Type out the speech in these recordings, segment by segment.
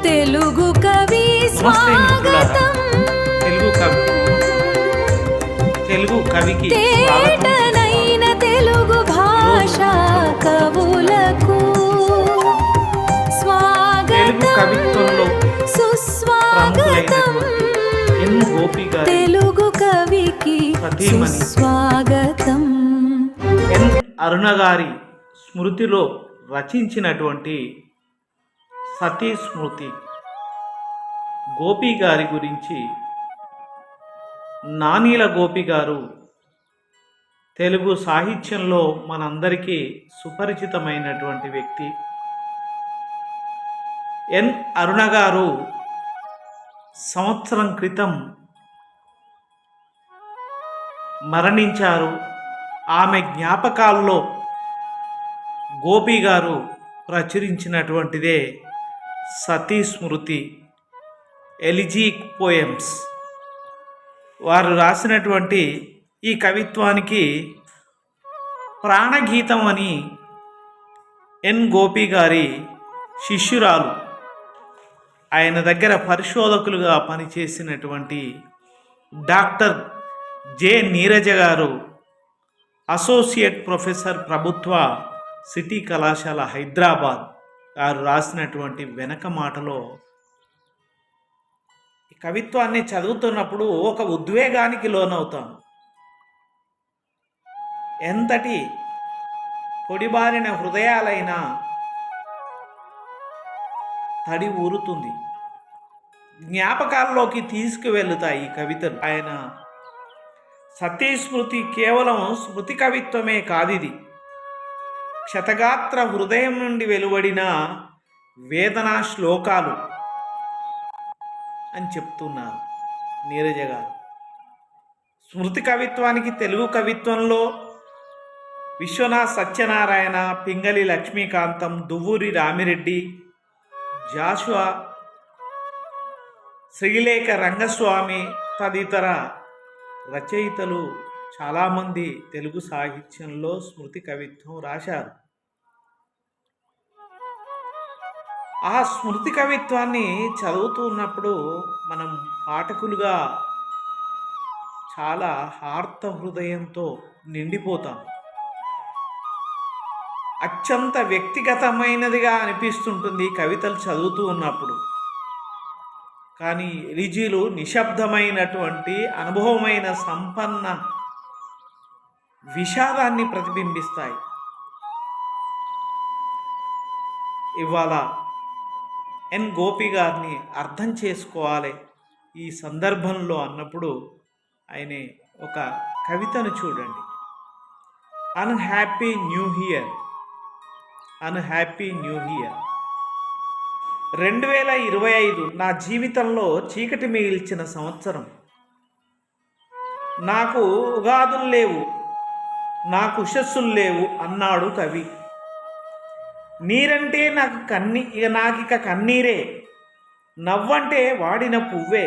తెలుగు కవి స్వాగతం. తెలుగు కవికి తేటనైన తెలుగు భాష కవులకు స్వాగతం సుస్వాగతం. తెలుగు కవికి సుస్వాగతం. ఎన్ అరుణ గారి స్మృతిలో రచించినటువంటి సతీ స్మృతి గోపి గారి గురించి నానీల గోపి గారు తెలుగు సాహిత్యంలో మనందరికీ సుపరిచితమైనటువంటి వ్యక్తి. ఎన్ అరుణ గారు సంవత్సరం క్రితం మరణించారు. ఆమె జ్ఞాపకాల్లో గోపి గారు ప్రచురించినటువంటిదే సతీ స్మృతి ఎలిజిక్ పోయమ్స్. వారు రాసినటువంటి ఈ కవిత్వానికి ప్రాణగీతం అని ఎన్ గోపి గారి శిష్యురాలు, ఆయన దగ్గర పరిశోధకులుగా పనిచేసినటువంటి డాక్టర్ జె నీరజ గారు, అసోసియేట్ ప్రొఫెసర్ ప్రభుత్వ సిటీ కళాశాల హైదరాబాద్ గారు రాసినటువంటి వెనక మాటలో ఈ కవిత్వాన్ని చదువుతున్నప్పుడు ఒక ఉద్వేగానికి లోనవుతాం. ఎంతటి పొడిబారిన హృదయాలైనా తడి ఊరుతుంది, జ్ఞాపకాల్లోకి తీసుకువెళ్ళుతాయి ఈ కవితలు. ఆయన సతీ స్మృతి కేవలం స్మృతి కవిత్వమే కాదిది, క్షతగాత్ర హృదయం నుండి వెలువడిన వేదనా శ్లోకాలు అని చెప్తున్నారు నీరజ గారు. స్మృతి కవిత్వానికి తెలుగు కవిత్వంలో విశ్వనాథ్ సత్యనారాయణ, పింగళి లక్ష్మీకాంతం, దువ్వూరి రామిరెడ్డి, జాషువా, శ్రీలేఖ రంగస్వామి తదితర రచయితలు చాలామంది తెలుగు సాహిత్యంలో స్మృతి కవిత్వం రాశారు. ఆ స్మృతి కవిత్వాన్ని చదువుతున్నప్పుడు మనం పాఠకులుగా చాలా హార్త హృదయంతో నిండిపోతాం. అత్యంత వ్యక్తిగతమైనదిగా అనిపిస్తుంటుంది కవితలు చదువుతూ ఉన్నప్పుడు. కానీ రిజీలు నిశ్శబ్దమైనటువంటి అనుభవమైన సంపన్న విషాదాన్ని ప్రతిబింబిస్తాయి. ఇవాళ ఎన్ గోపి గారిని అర్థం చేసుకోవాలి ఈ సందర్భంలో అన్నప్పుడు ఆయన ఒక కవితను చూడండి. Unhappy new year, unhappy new year. 2025 నా జీవితంలో చీకటి మిగిల్చిన సంవత్సరం. నాకు ఉగాదులు లేవు, నాకు ఉషస్సులు లేవు అన్నాడు కవి. నీరంటే నాకిక కన్నీరే, నవ్వంటే వాడిన పువ్వే,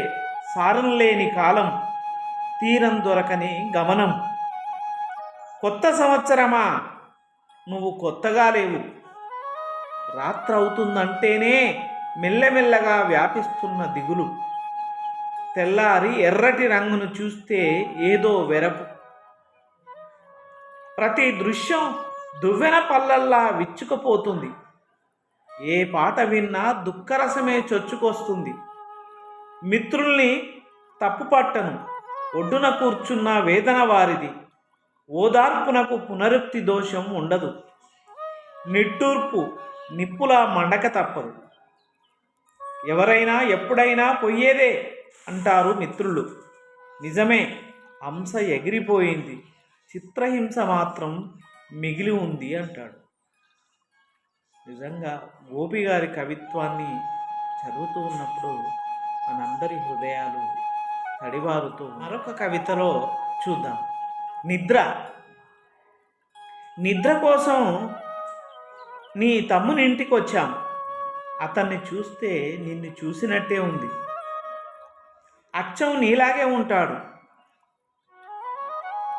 సారం లేని కాలం, తీరం దొరకని గమనం. కొత్త సంవత్సరమా నువ్వు కొత్తగా లేవు, రాత్రవుతుందంటేనే మెల్లమెల్లగా వ్యాపిస్తున్న దిగులు, తెల్లారి ఎర్రటి రంగును చూస్తే ఏదో వెరపు, ప్రతి దృశ్యం దువ్వెన పల్లల్లా విచ్చుకుపోతుంది, ఏ పాట విన్నా దుఃఖరసమే చొచ్చుకొస్తుంది. మిత్రుల్ని తప్పుపట్టను, ఒడ్డున కూర్చున్న వేదన వారిది, ఓదార్పునకు పునరుక్తి దోషం ఉండదు, నిట్టూర్పు నిప్పులా మండక తప్పదు, ఎవరైనా ఎప్పుడైనా పొయ్యేదే అంటారు మిత్రులు. నిజమే, హంస ఎగిరిపోయింది, చిత్రహింస మాత్రం మిగిలి ఉంది అంటాడు. నిజంగా గోపి గారి కవిత్వాన్ని చదువుతూ ఉన్నప్పుడు మనందరి హృదయాలు తడివారుతూ. మరొక కవితలో చూద్దాం. నిద్ర. నిద్ర కోసం నీ తమ్ముని ఇంటికి వచ్చాం, అతన్ని చూస్తే నిన్ను చూసినట్టే ఉంది, అచ్చం నీలాగే ఉంటాడు,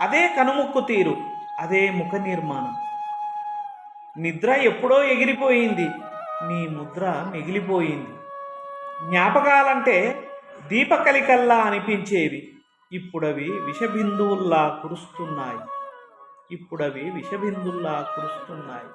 అదే కనుముక్కు తీరు, అదే ముఖ నిర్మాణం. నిద్ర ఎప్పుడో ఎగిరిపోయింది, నీ ముద్ర మిగిలిపోయింది, జ్ఞాపకాలంటే దీపకలికల్లా అనిపించేవి, ఇప్పుడవి విషబిందువుల్లా కురుస్తున్నాయి.